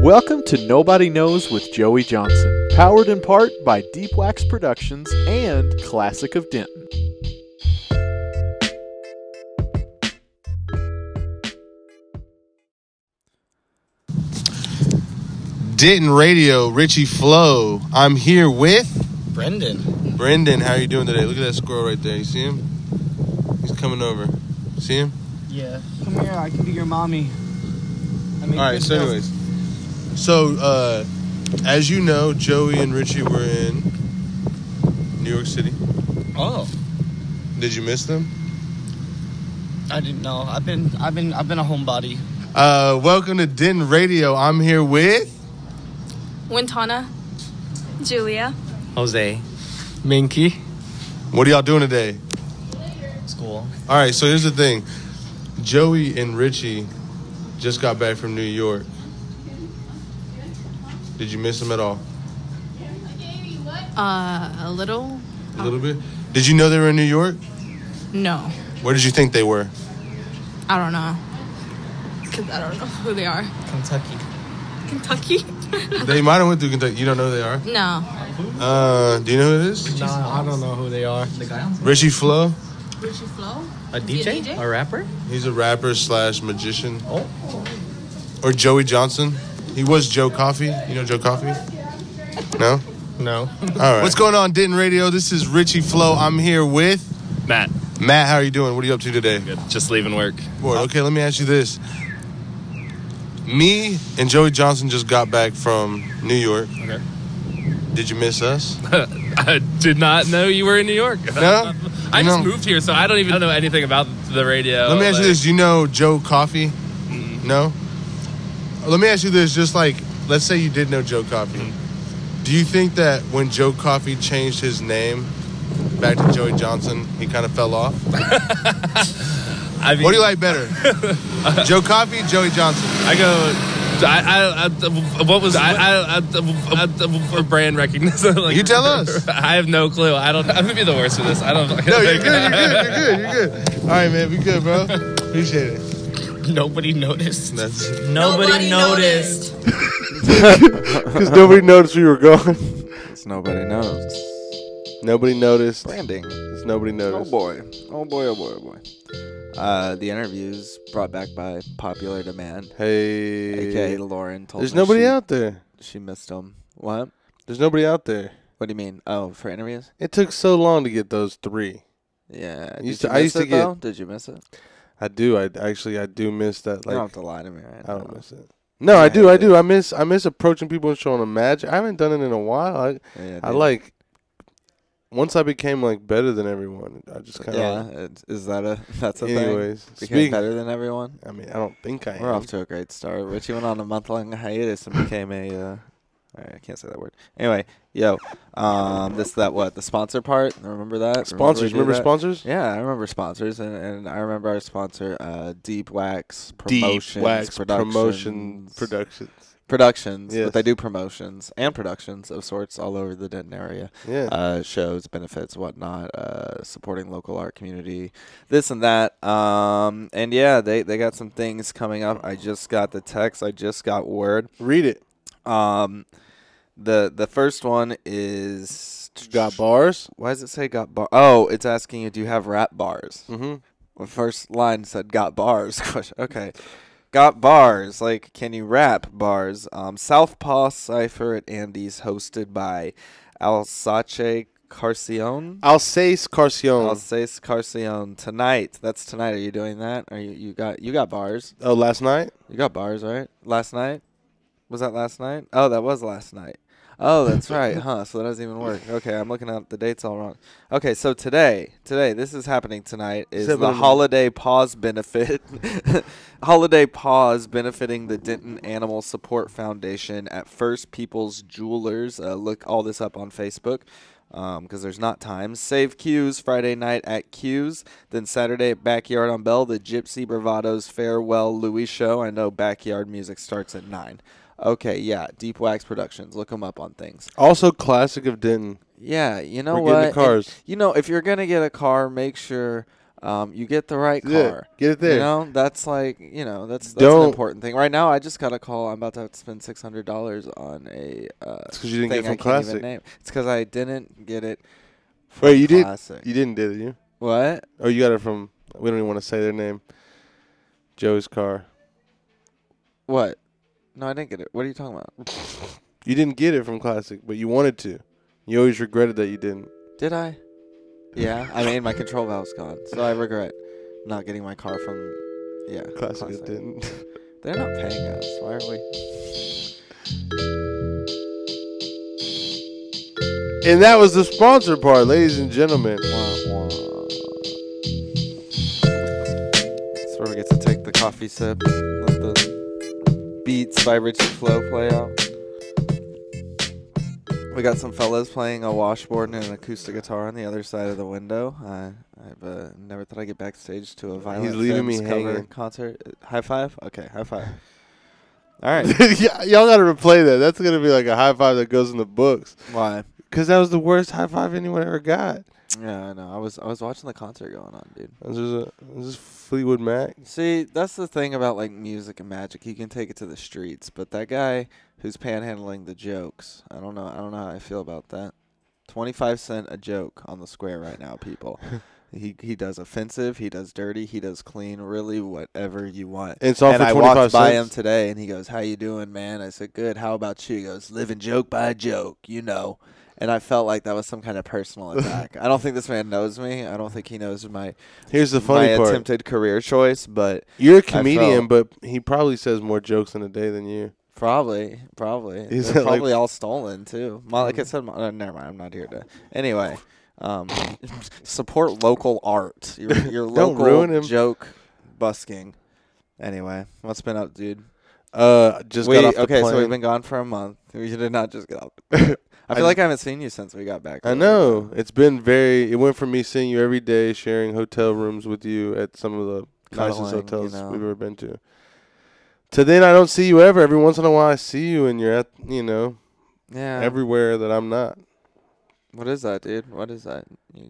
Welcome to Nobody Knows with Joey Johnson, powered in part by Deep Wax Productions and Classic of Denton. Denton Radio, Ritchy Flow. I'm here with Brendan, how are you doing today? Look at that squirrel right there. You see him? He's coming over. See him? Yeah. Come here, I can be your mommy. Alright, so anyways. So, as you know, Joey and Ritchy were in New York City. Oh. Did you miss them? I didn't know. I've been a homebody. Welcome to Denton Radio. I'm here with Wintana, Julia, Jose, Minky. What are y'all doing today? School. Alright, so here's the thing. Joey and Ritchy just got back from New York. Did you miss them at all? a little. A little bit? Did you know they were in New York? No, Where did you think they were? I don't know. Cause I don't know who they are. Kentucky? They might have went through Kentucky. You don't know who they are? No. Do you know who it is? No, I don't know who they are. The guy on Ritchy Flow. Ritchy Flow? a DJ? A rapper? He's a rapper / magician. Oh. Or Joey Johnson. He was Joe Coffee. You know Joe Coffee? No? No. All right. What's going on, Denton Radio? This is Ritchy Flow. I'm here with Matt. Matt. How are you doing? What are you up to today? Good. Just leaving work. Boy, okay, let me ask you this. Me and Joey Johnson just got back from New York. Okay. Did you miss us? I did not know you were in New York. No? I just moved here, so I don't even know anything about the radio. Let me ask you this. Do you know Joe Coffee? No? Let me ask you this. Just like, let's say you did know Joe Coffee. Do you think that when Joe Coffee changed his name back to Joey Johnson, he kind of fell off? I mean, What do you like better? Joe Coffee, Joey Johnson? For brand recognition. Like, You tell us. I have no clue. I'm gonna be the worst for this. I don't. No, you're good. You're good. All right, man. Be good, bro. Appreciate it. Nobody noticed. Nobody noticed. Because nobody noticed we were gone. Because nobody knows. Nobody noticed. Branding. Because nobody noticed. Oh boy. The interviews brought back by popular demand. Hey. AKA Lauren told There's me nobody out there. she missed them. What? There's nobody out there. What do you mean? Oh, for interviews? It took so long to get those 3. Yeah. I Did used you to- I miss used to it, get- though? Did you miss it? I do. I do miss that. You don't Like, have to lie to me right I now. don't miss it. No, Yeah, I do. I I do. do. I miss approaching people and showing them magic. I haven't done it in a while. Yeah, I dude. like, once I became like better than everyone, I just kind of. Yeah, is that's a Anyways, thing? Became speak. better than everyone? I mean, I don't think I We're am. off to a great start. Richie went on a month-long hiatus and became a, alright, I can't say that word. Anyway, the sponsor part? Remember that? Sponsors. we did Remember that? sponsors? Yeah, I remember sponsors, and I remember our sponsor, Deep Wax Deep Promotions. Wax Promotion Productions. Productions, Yes. but they do promotions and productions of sorts all over the Denton area. Yeah. Shows, benefits, whatnot, supporting local art community, this and that. And yeah, they got some things coming up. I just got the text. I just got word. Read it. The first one is Got bars? Why does it say got bar? Oh, it's asking you, do you have rap bars? Mm-hmm. The first line said got bars. Okay. Got bars. Like, can you rap bars? Southpaw Cypher at Andy's, hosted by Alsace Carcion. Alsace Carcion. Alsace Carcion tonight. That's tonight. Are you doing that? Are you got bars? Oh, last night? You got bars, right? Last night? Was that last night? Oh, that was last night. Oh, that's right, huh? So that doesn't even work. Okay, I'm looking at the dates all wrong. Okay, so today, this is happening tonight, is the Holiday Pause benefit. Holiday Pause benefiting the Denton Animal Support Foundation at First People's Jewelers. Look all this up on Facebook. Because there's not time. Save Q's Friday night at Q's. Then Saturday at Backyard on Bell, the Gypsy Bravado's Farewell Louis show. I know backyard music starts at 9. Okay, yeah, Deep Wax Productions. Look them up on things. Also, Classic of Denton. Yeah, you know We're what? getting the cars. And, if you're going to get a car, make sure You get the right Yeah, car. get it there. You know, that's like, that's an Don't- important thing. Right now, I just got a call. I'm about to have to spend $600 on a It's 'cause you didn't get thing it I from can't even Classic. name. It's because I didn't get it from Wait, you did? Classic. You didn't, did you? What? Oh, you got it from, we don't even want to say their name. Joe's car. What? No, I didn't get it. What are you talking about? You didn't get it from Classic, but you wanted to. You always regretted that you didn't. Did I? Yeah. I mean, my control valve's gone, so I regret not getting my car from, Classic it didn't. They're not paying us. Why are we? And that was the sponsor part, ladies and gentlemen. That's where we get to take the coffee sip. Let the Beats by Ritchy Flow play out. We got some fellas playing a washboard and an acoustic guitar on the other side of the window. I've never thought I'd get backstage to a Violent He's leaving me Femmes cover hanging. concert. High five? Okay, high five. All right. Yeah, y'all got to replay that. That's going to be like a high five that goes in the books. Why? Because that was the worst high five anyone ever got. Yeah, I know. I was watching the concert going on, dude. This is Fleetwood Mac. See, that's the thing about like music and magic. You can take it to the streets, but that guy who's panhandling the jokes, I don't know how I feel about that. 25 cents a joke on the square right now, people. He does offensive, he does dirty, he does clean, really whatever you want. It's all and for I 25 walked by him cents? today, and he goes, "How you doing, man?" I said, "Good. How about you?" He goes, "Living joke by joke, you know." And I felt like that was some kind of personal attack. I don't think this man knows me. I don't think he knows my Here's the funny my part. attempted career choice, but You're a I comedian, felt- but he probably says more jokes in a day than you. Probably. Is They're it like- probably all stolen too. Like I said, never mind. I'm not here to. Anyway, support local art. Your Don't ruin local him. joke busking. Anyway, what's been up, dude? Just got off the plane. So we've been gone for a month. We did not just get off. I feel like I haven't seen you since we got back. I know. It's been it went from me seeing you every day, sharing hotel rooms with you at some of the nicest Cuddling, hotels you know. we've ever been to then I don't see you ever. Every once in a while I see you and you're at, Yeah. everywhere that I'm not. What is that, dude? What is that?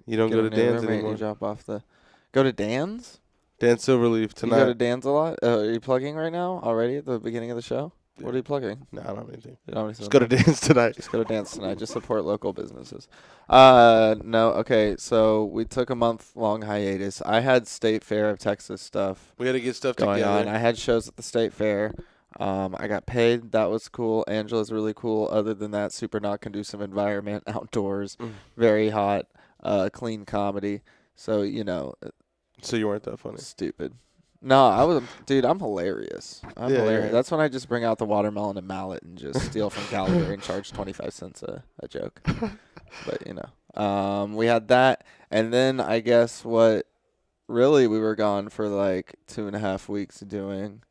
You don't get go a to new Dan's roommate and anymore. You drop off the. Go to Dan's? Dan Silverleaf You tonight. go to Dan's a lot? Are you plugging right now already at the beginning of the show? Yeah. What are you plugging? No, I don't have anything. You don't have Just go to anything? Dan's tonight. Just go to Dan's tonight. Just support local businesses. No, okay. So we took a month-long hiatus. I had State Fair of Texas stuff We got to get stuff going together. on. I had shows at the State Fair. I got paid. That was cool. Angela's really cool. Other than that, super not conducive environment, outdoors, very hot, clean comedy. So, So you weren't that funny. stupid. No, I was, dude. I'm hilarious. I'm Yeah, hilarious. yeah. That's when I just bring out the watermelon and mallet and just steal from Gallagher and charge 25 cents a joke. But we had that, and then I guess what really we were gone for like 2.5 weeks doing.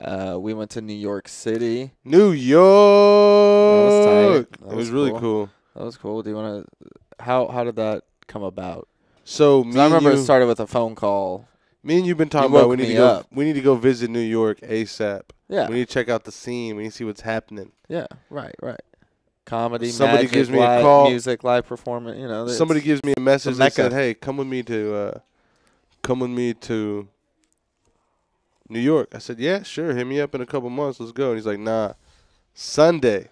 We went to New York City. New York. tight. That It was was really cool. cool. That was cool. Do you want to? How did that come about? So 'Cause me I remember and it you, started with a phone call. me and you've been talking You about woke we need to me go. up. We need to go visit New York ASAP. Yeah. We need to check out the scene. We need to see what's happening. Yeah. Right. Comedy, Somebody magic, gives me a live, call. music, live performance. Somebody gives me a message that Mecca. said, "Hey, come with me to New York." I said, "Yeah, sure. Hit me up in a couple months. Let's go." And he's like, "Nah, Sunday.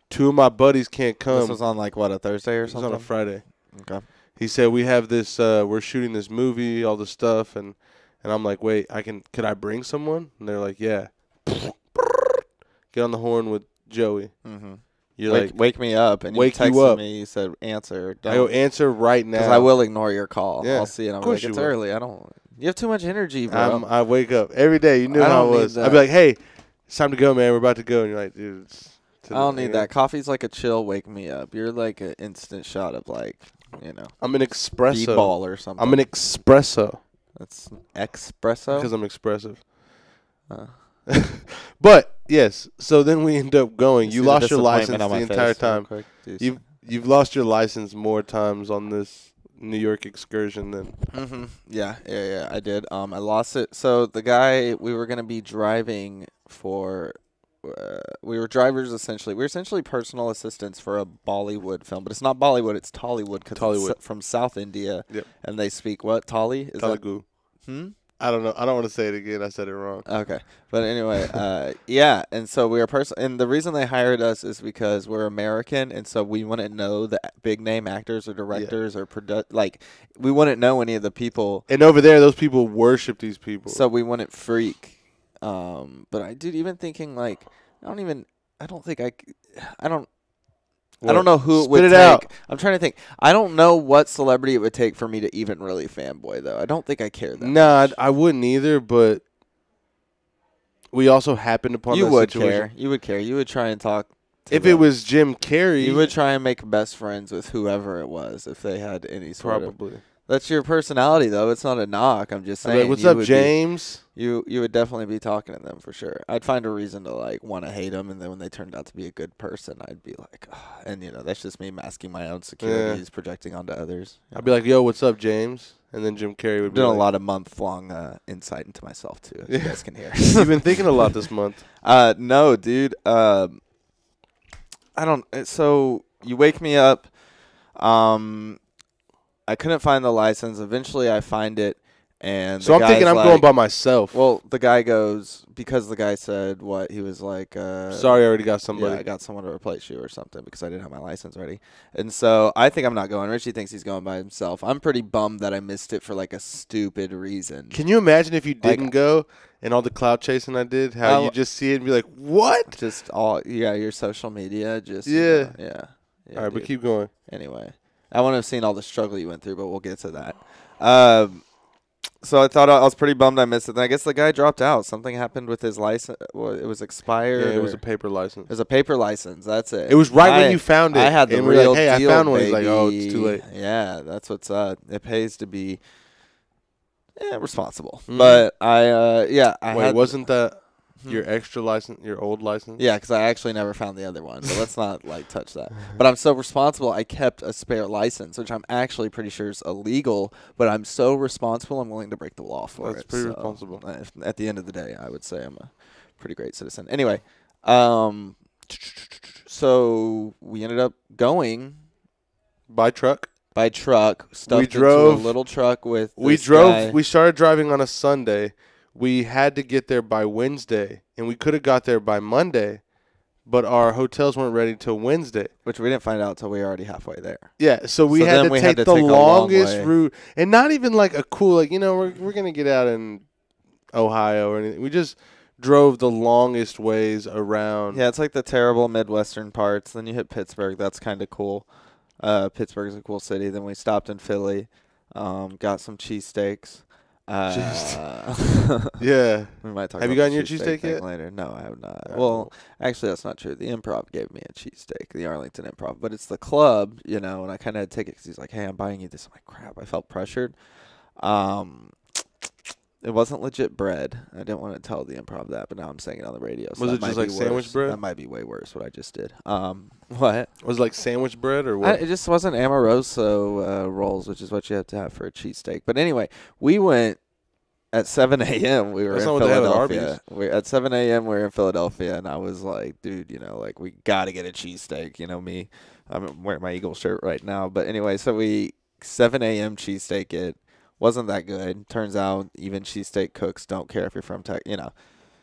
2 of my buddies can't come." This was on like what, a Thursday or It was something? on a Friday. Okay. He said, "We have this. We're shooting this movie, all this stuff." And I'm like, "Wait, could I bring someone?" And they're like, "Yeah." Get on the horn with Joey. Mm-hmm. You're Wake me up, and wake you you texted up. me. You said answer. I go answer right now. Because I will ignore your call. Yeah, I'll see it. I'm of course like, you it's will. early. I don't. You have too much energy, bro. I wake up every day. You knew I how don't it need was. that. I'd be like, "Hey, it's time to go, man. We're about to go." And you're like, "Dude, I don't need that. Coffee's like a chill wake me up. You're like an instant shot of like, I'm an espresso. speedball or something. I'm an espresso That's espresso. because I'm expressive." Uh. But yes, so then we end up going. You See the lost your license disappointment on the my entire face real time. quick? Do You've lost your license more times on this New York excursion than. Mm-hmm. Yeah, I did. I lost it. So the guy we were gonna be driving for we were drivers essentially. We were essentially personal assistants for a Bollywood film, but it's not Bollywood, it's Tollywood because it's from South India. Yep. And they speak what? Tolly? Is Telugu. I don't know. I don't want to say it again. I said it wrong. Okay. But anyway, yeah. And so we were and the reason they hired us is because we're American, and so we wouldn't know the big name actors or directors or we wouldn't know any of the people. And over there, those people worship these people. So we wouldn't freak. But I did even thinking like I don't know who it would take. Out. I'm trying to think. I don't know what celebrity it would take for me to even really fanboy, though. I don't think I care that much. I wouldn't either, but we also happened upon that situation. You would care. You would try and talk to If them. it was Jim Carrey. You would try and make best friends with whoever it was if they had any sort Probably. That's your personality, though. It's not a knock. I'm just saying. Like, what's up, James? You would definitely be talking to them for sure. I'd find a reason to like want to hate them, and then when they turned out to be a good person, I'd be like, oh. And that's just me masking my own insecurities, projecting onto others. I'd be like, yo, what's up, James? And then Jim Carrey would be doing like, a lot of month-long insight into myself too, as you guys can hear. You've been thinking a lot this month. No, dude. I don't. So you wake me up. I couldn't find the license. Eventually, I find it, and so I'm thinking I'm going by myself. Well, the guy goes because the guy said what he was like. Sorry, I already got somebody. Yeah, I got someone to replace you or something because I didn't have my license ready. And so I think I'm not going. Ritchy thinks he's going by himself. I'm pretty bummed that I missed it for like a stupid reason. Can you imagine if you didn't go and all the cloud chasing I did? How you just see it and be like, what? Just your social media. Just yeah. Yeah. All right, but keep going. Anyway. I wouldn't have seen all the struggle you went through, but we'll get to that. So I thought I was pretty bummed I missed it. Then I guess the guy dropped out. Something happened with his license. Well, it was expired. Yeah, it was a paper license. It was a paper license. That's it. It was when you found it. I had the and real like, hey, deal, I found one. baby. He's like, oh, it's too late. Yeah, that's what's up. It pays to be responsible. But Wait, wasn't that your extra license, your old license? Yeah, because I actually never found the other one. So let's not touch that. But I'm so responsible. I kept a spare license, which I'm actually pretty sure is illegal. But I'm so responsible. I'm willing to break the law for it. That's pretty responsible. At the end of the day, I would say I'm a pretty great citizen. Anyway, so we ended up going by truck. Stuffed into a little truck with. We started driving on a Sunday. We had to get there by Wednesday, and we could have got there by Monday, but our hotels weren't ready till Wednesday. Which we didn't find out till we were already halfway there. Yeah, so we had to take the longest route, and not even like a cool, like, we're going to get out in Ohio or anything. We just drove the longest ways around. Yeah, it's like the terrible Midwestern parts. Then you hit Pittsburgh. That's kind of cool. Pittsburgh's a cool city. Then we stopped in Philly, got some cheesesteaks. Yeah. We might talk. Have you gotten your cheesesteak yet? Later. No, I have not. Well, actually, that's not true. The Improv gave me a cheesesteak, the Arlington Improv, but it's the club, and I kind of had to take it because he's like, "Hey, I'm buying you this." I'm like, "Crap!" I felt pressured. It wasn't legit bread. I didn't want to tell the Improv that, but now I'm saying it on the radio. So was it just like sandwich bread? That might be way worse. What I just did. What was it, like sandwich bread or what? It just wasn't Amoroso rolls, which is what you have to have for a cheesesteak. But anyway, we went at 7 a.m. We were in Philadelphia. At 7 a.m. we were in Philadelphia, and I was like, dude, we got to get a cheesesteak. Me, I'm wearing my Eagle shirt right now. But anyway, so we 7 a.m. cheesesteak it. Wasn't that good. Turns out even cheesesteak cooks don't care if you're from Texas,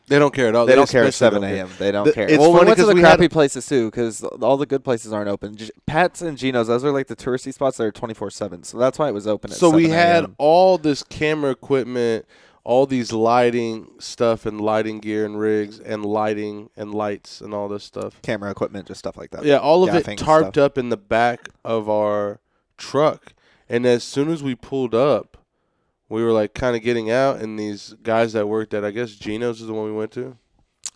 They don't care at all. They don't care at 7 a.m. They don't care. It's well, we funny went to the we crappy places, too, because all the good places aren't open. Pat's and Gino's, those are like the touristy spots that are 24/7. So that's why it was open at 7 So we had all this camera equipment, all these lighting stuff and lighting gear and rigs and lighting and lights and all this stuff. Camera equipment, just stuff like that. Yeah, all of it tarped up in the back of our truck. And as soon as we pulled up, we were like kind of getting out, and these guys that worked at, I guess Gino's is the one we went to.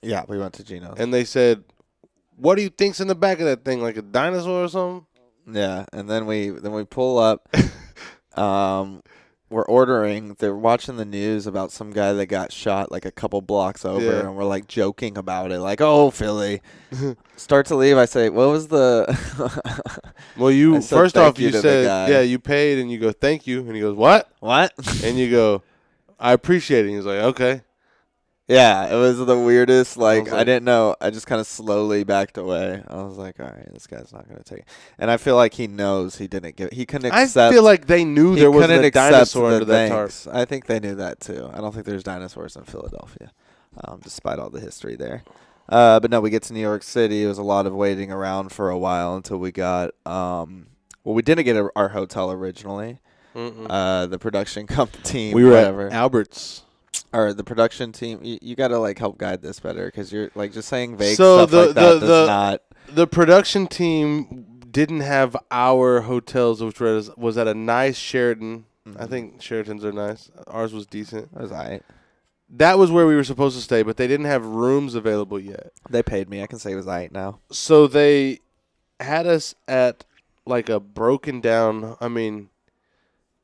Yeah, we went to Gino's. And they said, "What do you think's in the back of that thing? Like a dinosaur or something?" Yeah, and then we pull up. We're ordering. They're watching the news about some guy that got shot like a couple blocks over, and we're like joking about it, like, "Oh, Philly." Start to leave. I say, "What was the?" Well, you first off, you said, "Yeah, you paid," and you go, "Thank you," and he goes, "What?" What? And you go, "I appreciate it." And he's like, "Okay." Yeah, it was the weirdest. Like, was I like- didn't know. I just kind of slowly backed away. I was like, all right, this guy's not going to take it. And I feel like he knows he didn't give. He couldn't I accept. feel like they knew he there wasn't couldn't a accept dinosaur the under that tarp. thanks. I think they knew that too. I don't think there's dinosaurs in Philadelphia, despite all the history there. But no, we get to New York City. It was a lot of waiting around for a while until we got. Well, we didn't get our hotel originally. The production team. We were whatever. at Albert's. Or the production team, you got to like help guide this better because you're like just saying vague So stuff like that does not. The production team didn't have our hotels, which was at a nice Sheraton. I think Sheratons are nice. Ours was decent. That was alright. That was where we were supposed to stay, but they didn't have rooms available yet. They paid me. I can say it was alright now. So they had us at like a broken down. I mean,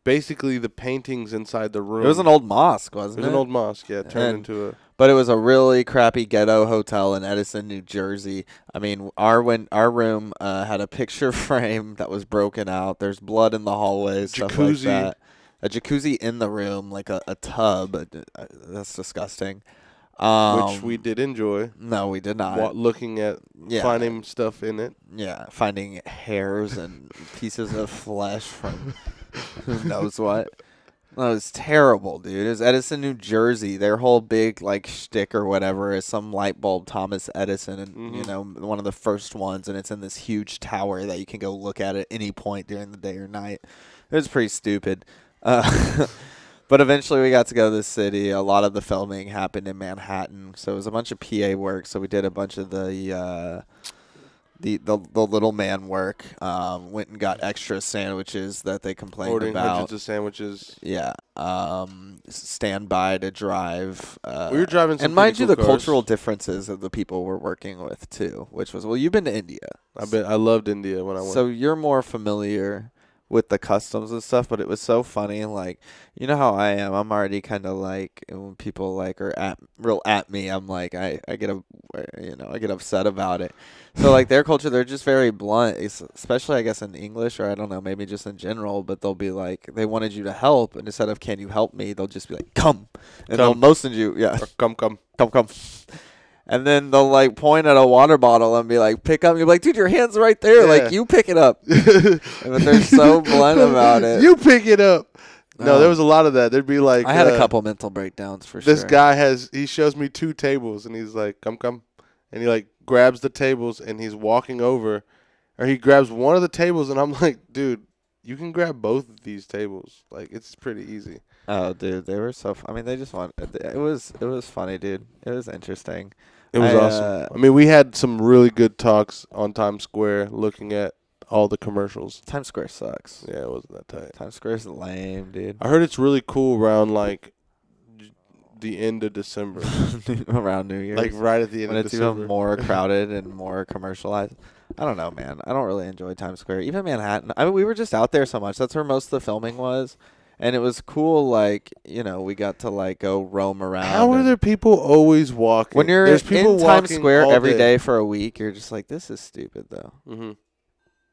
basically the paintings inside the room. It was an old mosque, wasn't it? It was an old mosque, yeah, turned into a. But it was a really crappy ghetto hotel in Edison, New Jersey. I mean, our room had a picture frame that was broken out. There's blood in the hallways, stuff like that. A jacuzzi in the room, like a tub. That's disgusting. Which we did enjoy. No, we did not. Looking at finding stuff in it. Yeah, finding hairs and pieces of flesh from who knows what. No, it was terrible, dude. It was Edison, New Jersey. Their whole big like shtick or whatever is some light bulb, Thomas Edison, and you know, one of the first ones, and it's in this huge tower that you can go look at any point during the day or night. It was pretty stupid. But eventually we got to go to the city. A lot of the filming happened in Manhattan, so it was a bunch of PA work. So we did a bunch of the little man work. Went and got extra sandwiches that they complained Ordering about. hundreds of sandwiches. Yeah. Stand by to drive. We were driving some and mind you, pretty the cool cars. cultural differences of the people we're working with too, which was you've been to India. I loved India when I went. So you're more familiar with the customs and stuff, but it was so funny. Like, you know how I am. I'm already kind of like when people like are at me. I'm like I get upset about it. So like their culture, they're just very blunt, especially I guess in English or I don't know, maybe just in general. But they'll be like, they wanted you to help, and instead of "Can you help me?" they'll just be like, "Come," and they'll motion you, yeah, or come. And then they'll like point at a water bottle and be like, "Pick up." And you're like, "Dude, your hand's right there. Yeah. Like, you pick it up." But they're so blunt about it. You pick it up. No, there was a lot of that. There'd be like I had a couple mental breakdowns for sure. This guy he shows me 2 tables and he's like, come. And he like grabs the tables and he's walking over, or he grabs one of the tables and I'm like, dude, you can grab both of these tables. Like, it's pretty easy. Oh, dude, they were so. I mean, they just want. It was funny, dude. It was interesting. It was awesome. I mean, we had some really good talks on Times Square looking at all the commercials. Times Square sucks. Yeah, it wasn't that tight. Times Square's lame, dude. I heard it's really cool around like the end of December. Around New Year's. Like right at the end when of it's December. even more crowded and more commercialized. I don't know, man. I don't really enjoy Times Square. Even Manhattan. I mean, we were just out there so much. That's where most of the filming was. And it was cool, like, you know, we got to, like, go roam around. How are there people always walking? When you're There's people in Times walking Square all every day. day for a week, you're just like, this is stupid, though. Mm-hmm.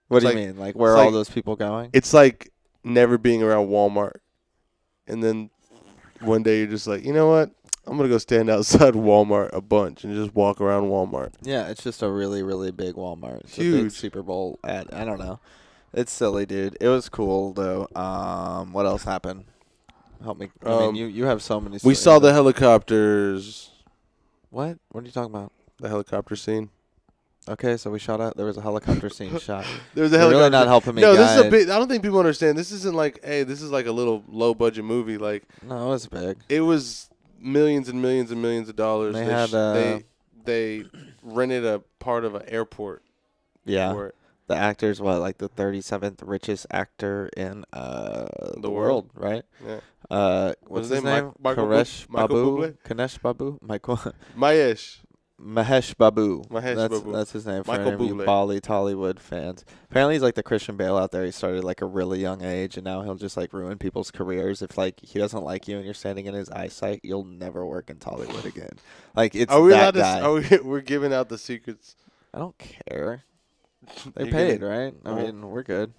What It's do you like- mean? Like, where it's are all like- those people going? It's like never being around Walmart. And then one day you're just like, you know what? I'm going to go stand outside Walmart a bunch and just walk around Walmart. Yeah, it's just a really, really big Walmart. It's a Huge. big Super Bowl ad. I don't know. It's silly, dude. It was cool, though. What else happened? Help me. I mean, you have so many. We saw the helicopters. What? What are you talking about? The helicopter scene. Okay, so we shot out. There was a helicopter scene shot. There was a You're helicopter. really not helping me. No, this is a guide. big. I don't think people understand. This isn't like, hey, this is like a little low budget movie. Like, No, it was big. it was millions and millions and millions of dollars. They had, they rented a part of an airport. Yeah. For it. The actor's like the 37th richest actor in the world, right? Yeah. What's his his name? name? Michael Karesh Michael Babu. Bublé? Kanesh Babu. Michael. Mahesh. Babu. Mahesh Babu. That's his name for Michael any of you Bublé. Bolly Tollywood fans. Apparently, he's like the Christian Bale out there. He started like a really young age, and now he'll just like ruin people's careers. If like he doesn't like you and you're standing in his eyesight, you'll never work in Tollywood again. Like it's Are we that allowed guy. to? We're giving out the secrets. I don't care. They You're paid, gonna- right? I Well- mean, we're good.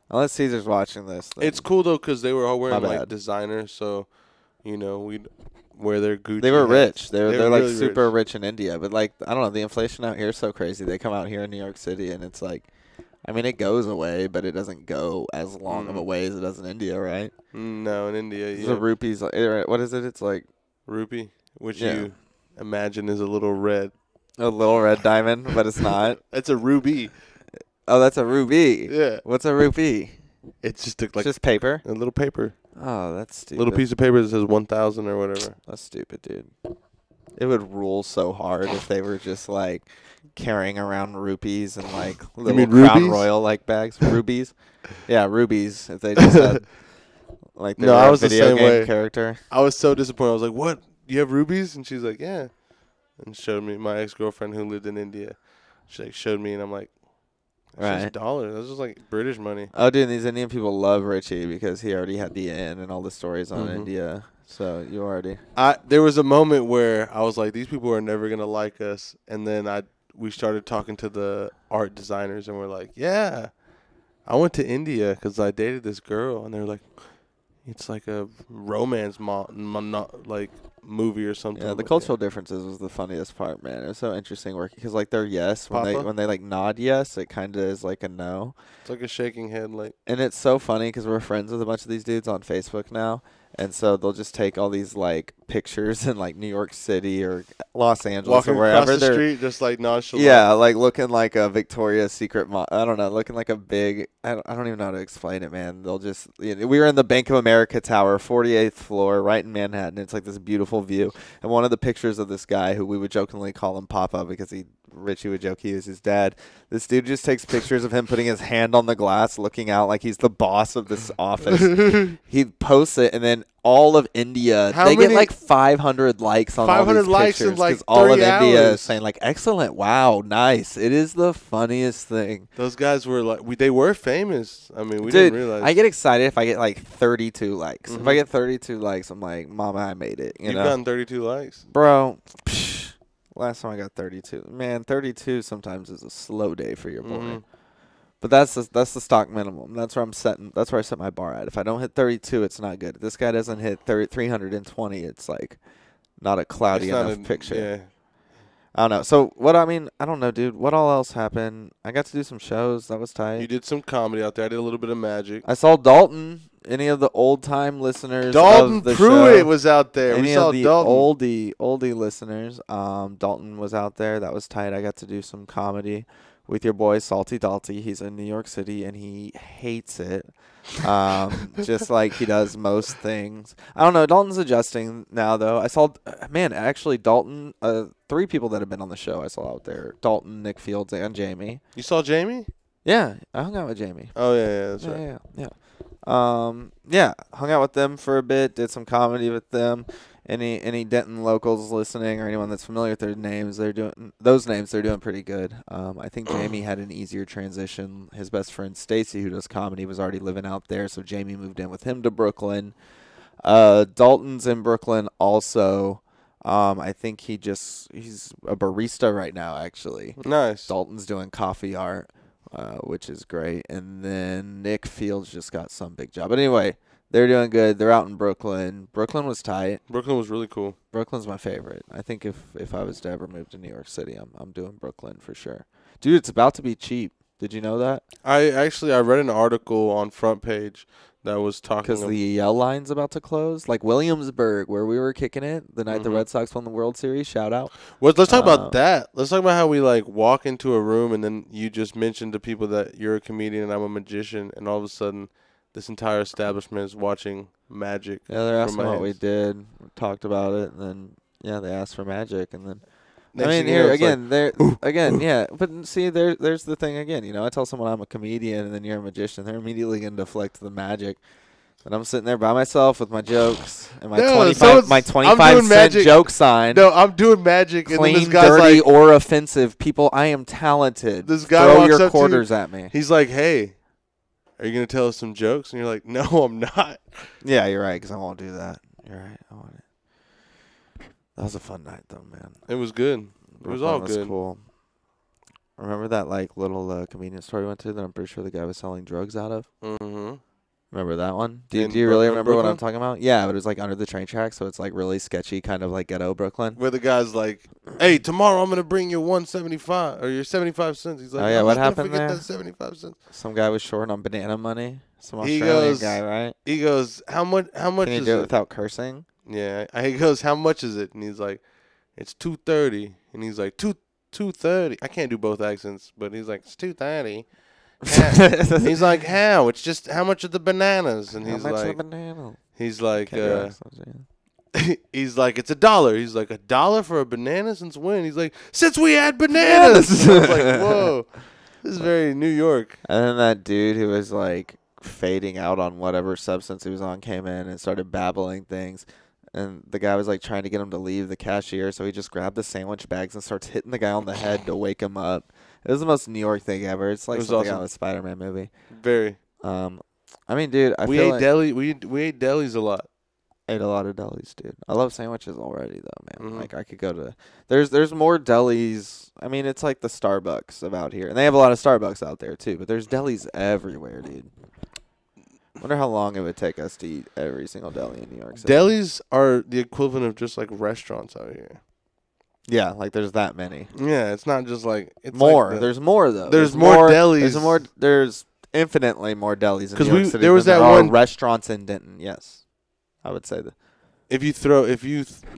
Unless Caesar's watching this. then- It's cool though because they were all wearing My like bad. designer, so you know wear their Gucci. They were hats. rich. They're really like super rich. rich in India, but like I don't know, the inflation out here is so crazy. They come out here in New York City, and it's like, I mean, it goes away, but it doesn't go as long of a way as it does in India, right? No, in India, The rupees, what is it? It's like rupee, which you imagine is a little red. a little red diamond, but it's not. That's a ruby. Oh, that's a rupee. Yeah. What's a rupee? It's just It's just paper. a little paper. Oh, that's stupid. Little piece of paper that says 1,000 or whatever. That's stupid, dude. It would rule so hard if they were just like carrying around rupees and like little mean Crown rubies? Royal like bags. Rubies? Yeah, rubies. If they just had like they No, were I a was the video same game way. character. I was so disappointed. I was like, "What? You have rubies?" And she's like, "Yeah." And showed me my ex-girlfriend who lived in India. She like showed me, and I'm like, "That's just dollars. That's just like British money." Oh, dude, these Indian people love Ritchy because he already had the inn and all the stories on India. So you already. There was a moment where I was like, "These people are never gonna like us," and then we started talking to the art designers, and we're like, "Yeah, I went to India because I dated this girl," and they're like, "It's like a romance like movie or something." Yeah, the Like, cultural differences was the funniest part, man. It was so interesting working because like their yes Papa? when they like nod yes, it kind of is like a no. It's like a shaking head, like. And it's so funny because we're friends with a bunch of these dudes on Facebook now. And so they'll just take all these, like, pictures in, like, New York City or Los Angeles Walking or wherever. across the they're street, just like nonchalant. Yeah, like looking like a Victoria's Secret I don't know, looking like a big I don't even know how to explain it, man. They'll just we were in the Bank of America Tower, 48th floor, right in Manhattan. It's like this beautiful view. And one of the pictures of this guy who we would jokingly call him Papa because Ritchie would joke he was his dad. This dude just takes pictures of him putting his hand on the glass, looking out like he's the boss of this office. He posts it, and then all of India, they get like 500 likes on all 500 these likes pictures in like all of 3 India is hours. saying like, excellent, wow, nice. It is the funniest thing. Those guys were like, they were famous. I mean, we Dude, didn't realize. I get excited if I get like 32 likes. If I get 32 likes, I'm like, mama, I made it. You've know? gotten 32 likes. Bro, last time I got 32. Man, 32 sometimes is a slow day for your boy. But that's the stock minimum. That's where I'm setting. That's where I set my bar at. If I don't hit 32, it's not good. If this guy doesn't hit 320, it's like not a cloudy enough picture. Yeah. I don't know. So what I mean, I don't know, dude. What all else happened? I got to do some shows. That was tight. You did some comedy out there. I did a little bit of magic. I saw Dalton. Any of the old time listeners? Dalton of the Pruitt show, was out there. Any We saw of the Dalton. oldie listeners. Dalton was out there. That was tight. I got to do some comedy with your boy Salty Dalty. He's in New York City and he hates it. Just like he does most things. I don't know. Dalton's adjusting now though. I saw, man, actually Dalton, 3 people that have been on the show I saw out there. Dalton, Nick Fields, and Jamie. You saw Jamie? Yeah, I hung out with Jamie. Oh yeah, that's right. Yeah, hung out with them for a bit, did some comedy with them. Any Denton locals listening or anyone that's familiar with their names, they're doing pretty good. I think Jamie had an easier transition. His best friend Stacy, who does comedy, was already living out there, so Jamie moved in with him to Brooklyn. Dalton's in Brooklyn also. I think he's a barista right now, actually. Nice. Dalton's doing coffee art, which is great. And then Nick Fields just got some big job. But anyway, they're doing good. They're out in Brooklyn. Brooklyn was tight. Brooklyn was really cool. Brooklyn's my favorite. I think if I was to ever move to New York City, I'm doing Brooklyn for sure. Dude, it's about to be cheap. Did you know that? I read an article on Front Page that was talking Because the Yale line's about to close. Like Williamsburg, where we were kicking it the night the Red Sox won the World Series. Shout out. Well, let's talk about that. Let's talk about how we like walk into a room and then you just mention to people that you're a comedian and I'm a magician, and all of a sudden this entire establishment is watching magic. Yeah, they're asking from my what we hands. did. We talked about it, and then they asked for magic, and then. Next I mean, thing you know, here it's again, yeah. But see, there's the thing again. You know, I tell someone I'm a comedian, and then you're a magician. They're immediately going to deflect the magic. And I'm sitting there by myself with my jokes and my 25 cent joke sign. No, I'm doing magic, and then Clean, this guy's dirty, like, or offensive. People, I am talented. This guy Throw walks your up to you, quarters at me. He's like, "Hey, are you gonna tell us some jokes?" And you're like, "No, I'm not." Yeah, you're right, because I won't do that. You're right. I won't. That was a fun night, though, man. It was good. It was all good. Cool. Remember that like little convenience store we went to that I'm pretty sure the guy was selling drugs out of? Mm-hmm. Remember that one? Do In you really remember what I'm Brooklyn? talking about? Yeah, but it was like under the train track, so it's like really sketchy, kind of like ghetto Brooklyn. Where the guy's like, "Hey, tomorrow I'm gonna bring you 175 or your 75 cents." He's like, Oh, yeah, "I'm what not gonna happened forget there? that 75 cents." Some guy was short on banana money. Some He Australian goes- guy, right? He goes, "How much? How much Can you is do it it?" without cursing? Yeah. He goes, "How much is it?" And he's like, "It's 230." And he's like, 230. I can't do both accents, but he's like, "It's 230." He's like, "How? It's just how much are the bananas?" And How he's much like, of a banana? he's like, Can't do accents, yeah. he's like, "It's $1." He's like, $1 for a banana since when? He's like, "Since we had bananas." I was like, whoa, this is very New York. And then that dude who was like fading out on whatever substance he was on came in and started babbling things. And the guy was like trying to get him to leave the cashier, so he just grabbed the sandwich bags and starts hitting the guy on the head to wake him up. It was the most New York thing ever. It's like It was something awesome. out of a Spider-Man movie. Very. I mean, dude, I We feel ate like deli. We ate delis a lot. ate a lot of delis, dude. I love sandwiches already, though, man. Mhm. Like I could go to. There's more delis. I mean, it's like the Starbucks about here, and they have a lot of Starbucks out there too. But there's delis everywhere, dude. Wonder how long it would take us to eat every single deli in New York City. Delis are the equivalent of just like restaurants out here. Yeah, like there's that many. Yeah, it's not just like it's More. Like There's more though. There's more delis. There's more. There's infinitely more delis in 'Cause New York City there was than that there are one- restaurants in Denton. Yes, I would say that. I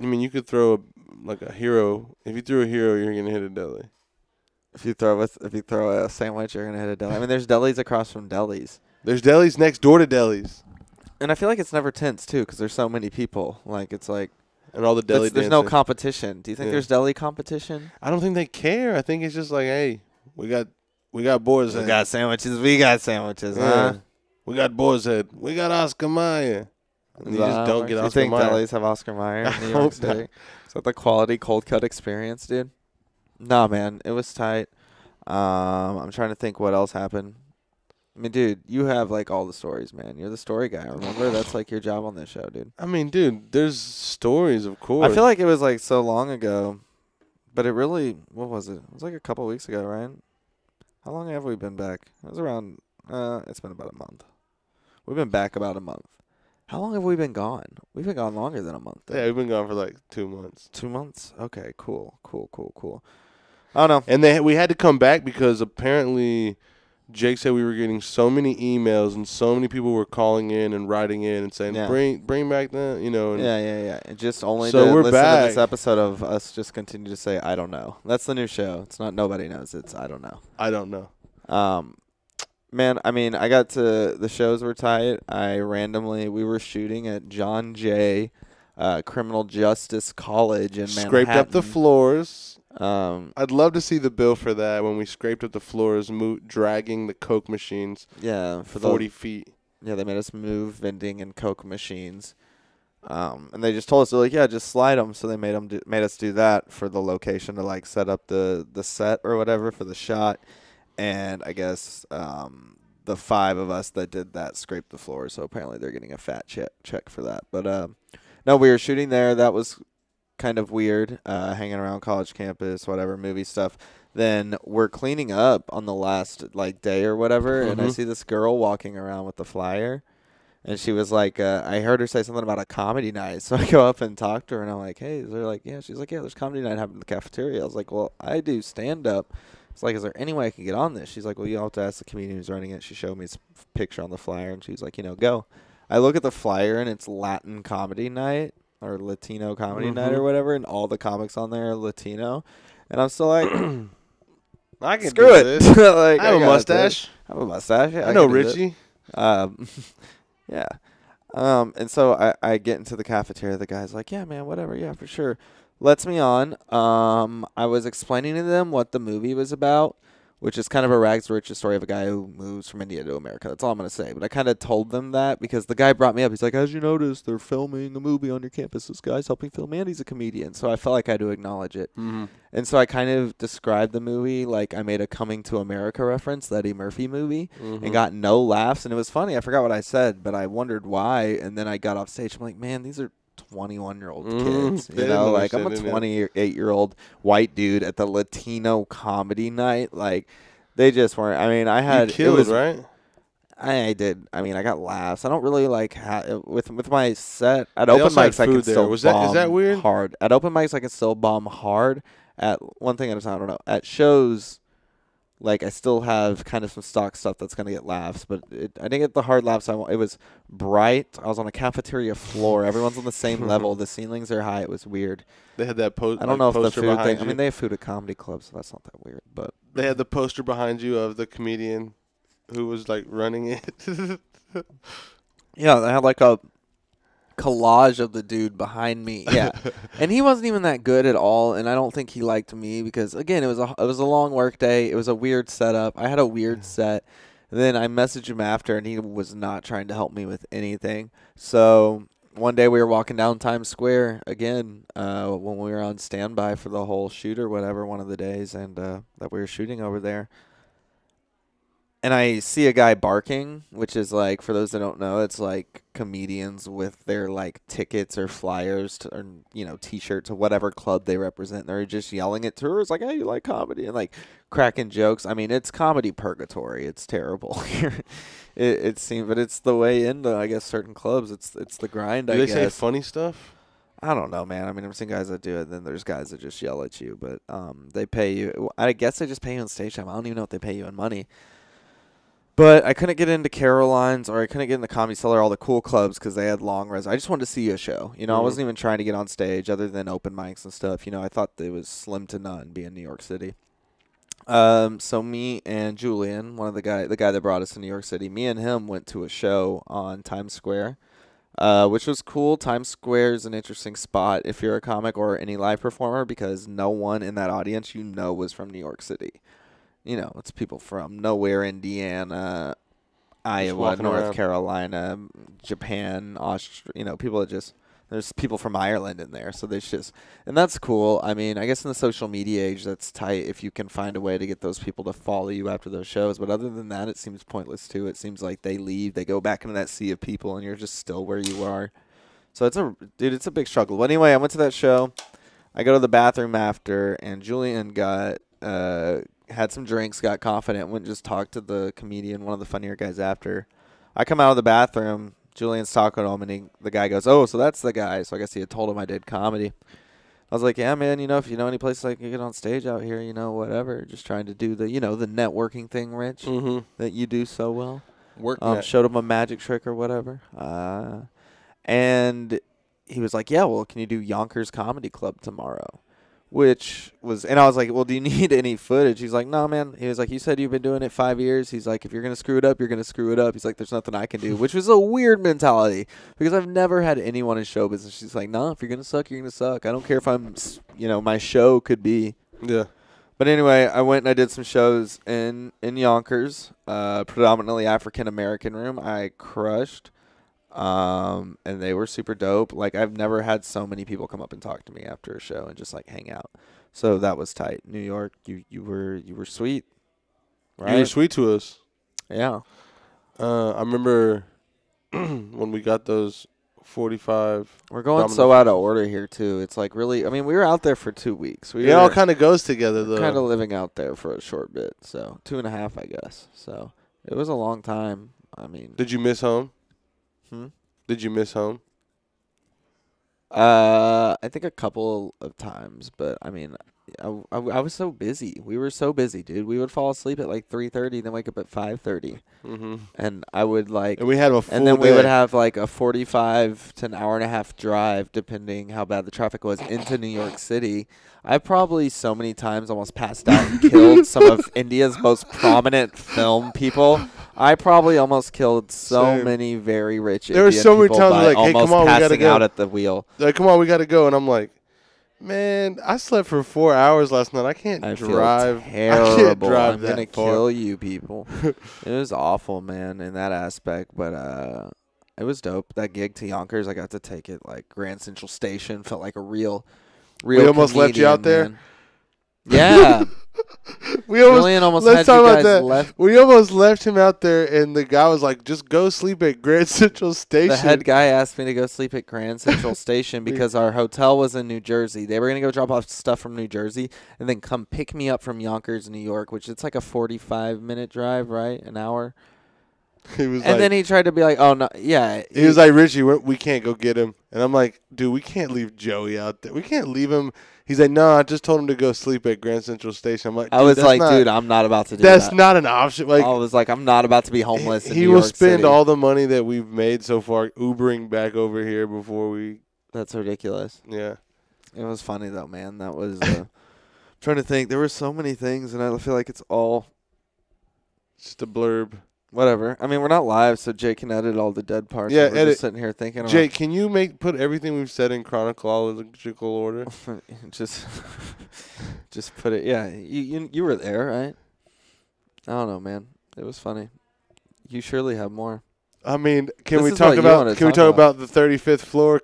mean, you could throw like a hero. If you threw a hero, you're gonna hit a deli. If you throw a sandwich, you're gonna hit a deli. I mean, there's delis across from delis. There's delis next door to delis, And I feel like it's never tense too, because there's so many people. Like it's like and all the deli. there's no dancing. competition. Do you think Yeah. there's deli competition? I don't think they care. I think it's just like, hey, we got Boar's We Head. got sandwiches. We got sandwiches, Yeah. huh? We got Boar's Head. We got Oscar Mayer. And you just don't get You Oscar think Mayer. delis have Oscar Mayer I in New York hope City? not. Is that the quality cold cut experience, dude? Nah, man, it was tight. I'm trying to think what else happened. I mean, dude, you have like all the stories, man. You're the story guy. Remember, that's like your job on this show, dude. I mean, dude, there's stories, of course. I feel like it was like so long ago, but it really, what was it? It was like a couple weeks ago, right? How long have we been back? It was around, it's been about a month. We've been back about a month. How long have we been gone? We've been gone longer than a month. Then. Yeah, we've been gone for like 2 months. 2 months? Okay, cool. I don't know. And we had to come back because apparently Jake said we were getting so many emails and so many people were calling in and writing in and saying, Yeah. bring back the, you know. And Yeah. And just only So to we're listen to this back. episode of us just continue to say, I don't know. That's the new show. It's not nobody knows. It's I don't know. I don't know. Man, I mean, I got to the shows were tight. We were shooting at John Jay Criminal Justice College in Manhattan. Scraped up the floors. Um, I'd love to see the bill for that when we scraped up the floors, dragging the Coke machines yeah, for 40 feet. Yeah, they made us move vending and Coke machines. And they just told us, they're like, yeah, just slide them. So they made us do that for the location to like set up the set or whatever for the shot. And I guess the 5 of us that did that scraped the floor. So apparently they're getting a fat check for that. But no, we were shooting there. That was kind of weird, hanging around college campus, whatever, movie stuff. Then we're cleaning up on the last like day or whatever, and I see this girl walking around with the flyer. And she was like, I heard her say something about a comedy night. So I go up and talk to her, and I'm like, hey, is there like, yeah. She's like, yeah, there's comedy night happening in the cafeteria. I was like, well, I do stand-up. It's like, is there any way I can get on this? She's like, well, you have to ask the comedian who's running it. She showed me his picture on the flyer, and she's like, go. I look at the flyer, and it's Latin comedy night or Latino comedy night or whatever, and all the comics on there are Latino. And I'm still like, I can screw do it. this. Like, I have a got mustache. this. I have a mustache. Yeah, I know can do this. Ritchy. Yeah. And so I get into the cafeteria. The guy's like, yeah, man, whatever. Yeah, for sure. Lets me on. I was explaining to them what the movie was about, which is kind of a rags to riches story of a guy who moves from India to America. That's all I'm going to say. But I kind of told them that because the guy brought me up. He's like, as you notice, they're filming a movie on your campus. This guy's helping film, and he's a comedian. So I felt like I had to acknowledge it. Mm-hmm. And so I kind of described the movie like I made a Coming to America reference, the Eddie Murphy movie, and got no laughs. And it was funny. I forgot what I said, but I wondered why. And then I got off stage. I'm like, man, these are 21-year-old kids. They You didn't know, like I'm a understand, 28-year-old white dude at the Latino comedy night. Like they just weren't. I mean, I had You killed, it was right? I did. I mean, I got laughs. I don't really like with my set at They open also had mics. I can food there. still Is that bomb weird? hard. At open mics, I can still bomb hard. At one thing at a time. I don't know. At shows, like I still have kind of some stock stuff that's gonna get laughs, but I didn't get the hard laughs I want. It was bright. I was on a cafeteria floor. Everyone's on the same level. The ceilings are high. It was weird. They had that I don't know if the poster food behind thing. you. I mean, they have food at comedy clubs, so that's not that weird. But They had the poster behind you of the comedian who was like running it. yeah, they had like a collage of the dude behind me. Yeah, and he wasn't even that good at all. And I don't think he liked me because again, it was a long work day. It was a weird setup. I had a weird set. And then I messaged him after, and he was not trying to help me with anything. So one day we were walking down Times Square again when we were on standby for the whole shoot or whatever one of the days, and that we were shooting over there. And I see a guy barking, which is like, for those that don't know, it's like comedians with their like tickets or flyers or T-shirts to whatever club they represent. They're just yelling at tourists like, "Hey, you like comedy?" and like cracking jokes. I mean, it's comedy purgatory. It's terrible. it seems, but it's the way into, I guess, certain clubs. It's the grind. Do I they guess. say funny stuff? I don't know, man. I mean, I've seen guys that do it. Then there's guys that just yell at you, but they pay you. I guess they just pay you in stage time. I don't even know if they pay you in money. But I couldn't get into Caroline's or I couldn't get in the Comedy Cellar, all the cool clubs, because they had long res. I just wanted to see a show. I wasn't even trying to get on stage other than open mics and stuff. I thought it was slim to none being New York City. So me and Julian, the guy that brought us to New York City, me and him went to a show on Times Square, which was cool. Times Square is an interesting spot if you're a comic or any live performer because no one in that audience was from New York City. It's people from nowhere, Indiana, Iowa, North Carolina, Japan, Austria, people that there's people from Ireland in there. So and that's cool. I mean, I guess in the social media age, that's tight if you can find a way to get those people to follow you after those shows. But other than that, it seems pointless too. It seems like they leave, they go back into that sea of people, and you're just still where you are. So it's a big struggle. But anyway, I went to that show. I go to the bathroom after, and Julian had some drinks, got confident, went and just talked to the comedian, one of the funnier guys after. I come out of the bathroom, Julian's talking to him, and the guy goes, "Oh, so that's the guy." So I guess he had told him I did comedy. I was like, "Yeah, man, if you know any places I can get on stage out here, whatever." Just trying to do the, the networking thing, Rich, that you do so well. Showed him a magic trick or whatever. And he was like, "Yeah, well, can you do Yonkers Comedy Club tomorrow?" And I was like, "Well, do you need any footage?" He's like, "No, man." He was like, "You said you've been doing it 5 years." He's like, "If you're going to screw it up, you're going to screw it up." He's like, "There's nothing I can do," which was a weird mentality because I've never had anyone in show business. She's like, "No, if you're going to suck, you're going to suck. I don't care if I'm, my show could be." Yeah. But anyway, I went and I did some shows in Yonkers, predominantly African-American room. I crushed. And they were super dope. Like, I've never had so many people come up and talk to me after a show and just like hang out. So that was tight. New York, you were sweet. Right? You were sweet to us. Yeah. I remember when we got those 45. We're going so out of order here too. It's like really, I mean, we were out there for 2 weeks. It all kind of goes together though. Kind of living out there for a short bit. So 2.5, I guess. So it was a long time. I mean, did you miss home? Hmm? Did you miss home? I think a couple of times, but I mean, I was so busy. We were so busy, dude. We would fall asleep at like 3:30, then wake up at 5:30, and I would like. And we had a full and then day. we would have like a 45 to an hour and a half drive, depending how bad the traffic was, into New York City. I probably so many times almost passed out and killed some of India's most prominent film people. I probably almost killed so many very rich Indian There were so many people times by like, hey, almost come on, we gotta passing go. out at the wheel. They're like, come on, we gotta go, and I'm like, man, I slept for 4 hours last night. I can't drive. Feel terrible. I can't drive I'm that gonna far. kill you, people. It was awful, man, in that aspect, but it was dope. That gig to Yonkers, I got to take it like Grand Central Station. Felt like a real. We almost left you out there. Man. Yeah. We almost, Julian almost let's had talk you about guys that. left. We almost left him out there, and the guy was like, just go sleep at Grand Central Station. The head guy asked me to go sleep at Grand Central Station because our hotel was in New Jersey. They were going to go drop off stuff from New Jersey and then come pick me up from Yonkers, New York, which it's like a 45-minute drive, right? An hour. He was And then he tried to be like, oh, no, yeah. He was like, Ritchy, we can't go get him. And I'm like, dude, we can't leave Joey out there. We can't leave him. He's like, no, I just told him to go sleep at Grand Central Station. I'm like, I was like, dude, I'm not about to do that. That's not an option. Like, I was like, I'm not about to be homeless in he New will York spend City. all the money that we've made so far Ubering back over here before we. That's ridiculous. Yeah. It was funny, though, man. That was trying to think. There were so many things, and I feel like it's all just a blurb. Whatever. I mean, we're not live, so Jake can edit all the dead parts. Yeah, we're just sitting here thinking about Jake, can you put everything we've said in chronological order? just put it. Yeah, you were there, right? I don't know, man. It was funny. You surely have more. I mean, can we This is talk what you about wanted to talk about the 35th floor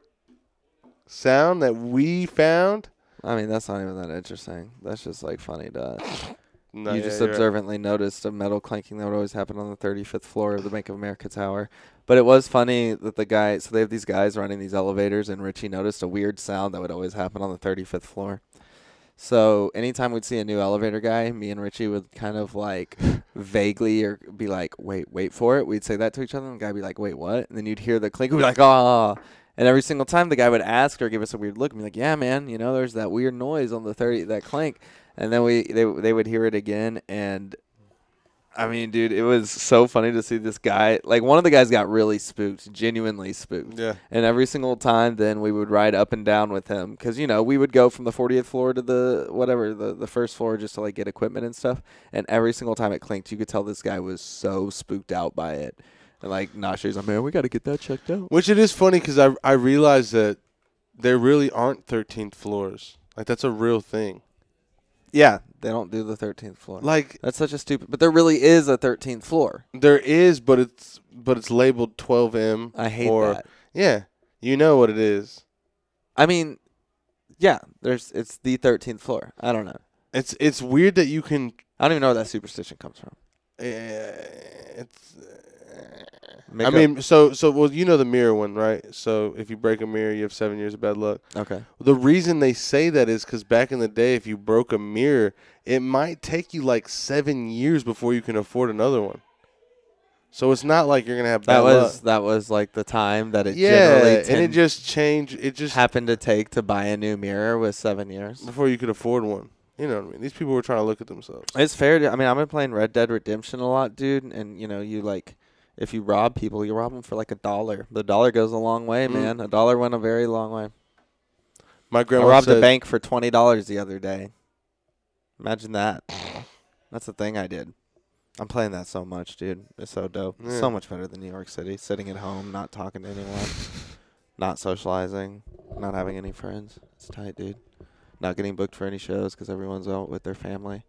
sound that we found? I mean, that's not even that interesting. That's just like funny to us. No, You just observantly noticed a metal clanking that would always happen on the 35th floor of the Bank of America Tower. But it was funny that the guy, so they have these guys running these elevators, and Ritchie noticed a weird sound that would always happen on the 35th floor. So anytime we'd see a new elevator guy, me and Ritchie would kind of like vaguely or be like, wait for it. We'd say that to each other, and the guy would be like, wait, what? And then you'd hear the clink, we'd be like, oh. And every single time the guy would ask or give us a weird look and be like, yeah, man, there's that weird noise on the that clank. And then they would hear it again, and I mean, dude, it was so funny to see this guy. Like, one of the guys got really spooked, genuinely spooked. Yeah. And every single time, then we would ride up and down with him because we would go from the 40th floor to the first floor just to like get equipment and stuff. And every single time it clinked, you could tell this guy was so spooked out by it. And like, he's like, man, we got to get that checked out. Which it is funny because I realized that there really aren't 13th floors. Like, that's a real thing. Yeah, they don't do the 13th floor. Like, that's such a stupid. But there really is a 13th floor. There is, but it's labeled 12M. I hate that. Yeah, you know what it is. I mean, yeah, it's the 13th floor. I don't know. It's weird that you can. I don't even know where that superstition comes from. Well, you know the mirror one, right? So if you break a mirror, you have 7 years of bad luck. Okay. The reason they say that is because back in the day, if you broke a mirror, it might take you like 7 years before you can afford another one. So it's not like you're gonna have bad luck. That was like the time that it generally and it just changed. It just happened to take to buy a new mirror was 7 years before you could afford one. You know what I mean? These people were trying to look at themselves. It's fair. I've been playing Red Dead Redemption a lot, dude, and you like. If you rob people, you rob them for like $1. The dollar goes a long way, man. $1 went a very long way. My grandma I robbed a bank for $20 the other day. Imagine that. That's the thing I did. I'm playing that so much, dude. It's so dope. Yeah. So much better than New York City. Sitting at home, not talking to anyone, not socializing, not having any friends. It's tight, dude. Not getting booked for any shows because everyone's out with their family.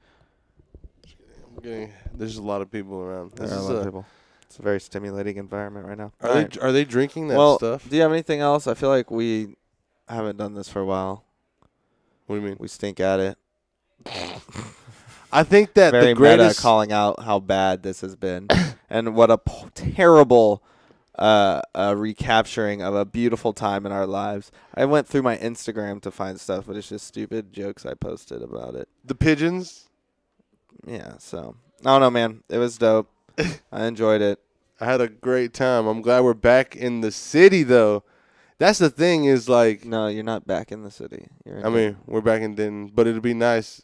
There's a lot of people around. There are a lot of people. It's a very stimulating environment right now. Are they drinking that stuff? Do you have anything else? I feel like we haven't done this for a while. What do you mean? We stink at it. I think that very the greatest meta calling out how bad this has been and what a terrible recapturing of a beautiful time in our lives. I went through my Instagram to find stuff, but it's just stupid jokes I posted about it. The pigeons? Yeah, so I don't know, man. It was dope. I enjoyed it. I had a great time. I'm glad we're back in the city, though. That's the thing is, like... No, you're not back in the city. We're back in Denton, but it'd be nice.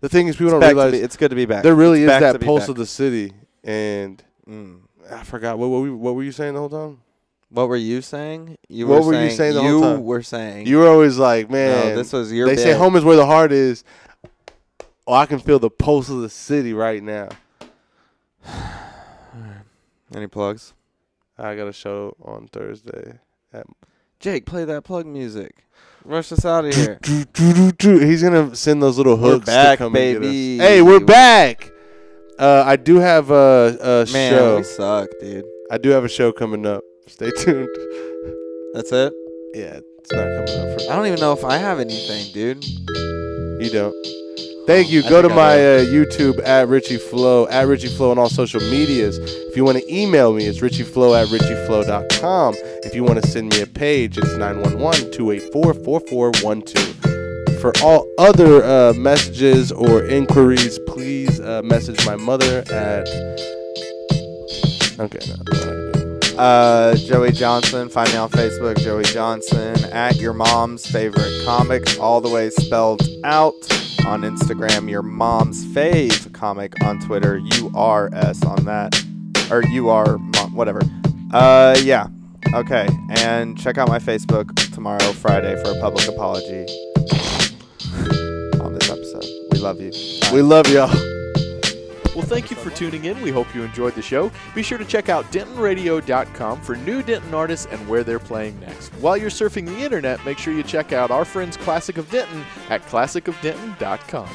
The thing is, people don't realize... It's good to be back. There really is that pulse of the city, and I forgot. What were you saying the whole time? What were you saying? You were saying the whole time? You were saying... You were always like, man... No, this was your They say home is where the heart is. Oh, I can feel the pulse of the city right now. Any plugs? I got a show on Thursday. Jake, play that plug music. Rush us out of here. He's going to send those little hooks back, to come baby. and get us. Hey, we're back. I do have a show. Man, we suck, dude. I do have a show coming up. Stay tuned. That's it? Yeah, it's not coming up. I don't even know if I have anything, dude. You don't. Thank you. Go to my YouTube at Ritchy Flow on all social medias. If you want to email me, it's richyflow@richyflow.com. If you want to send me a page, it's 911-284-4412. For all other messages or inquiries, please message my mother at Okay. No. Joey Johnson. Find me on Facebook, Joey Johnson. At your mom's favorite comic, all the way spelled out. On Instagram, your mom's fave comic. On Twitter, URS on that. Or UR, whatever. Yeah. Okay. And check out my Facebook tomorrow, Friday, for a public apology on this episode. We love you. Bye. We love y'all. Well, thank you for tuning in. We hope you enjoyed the show. Be sure to check out DentonRadio.com for new Denton artists and where they're playing next. While you're surfing the internet, make sure you check out our friends Classic of Denton at ClassicofDenton.com.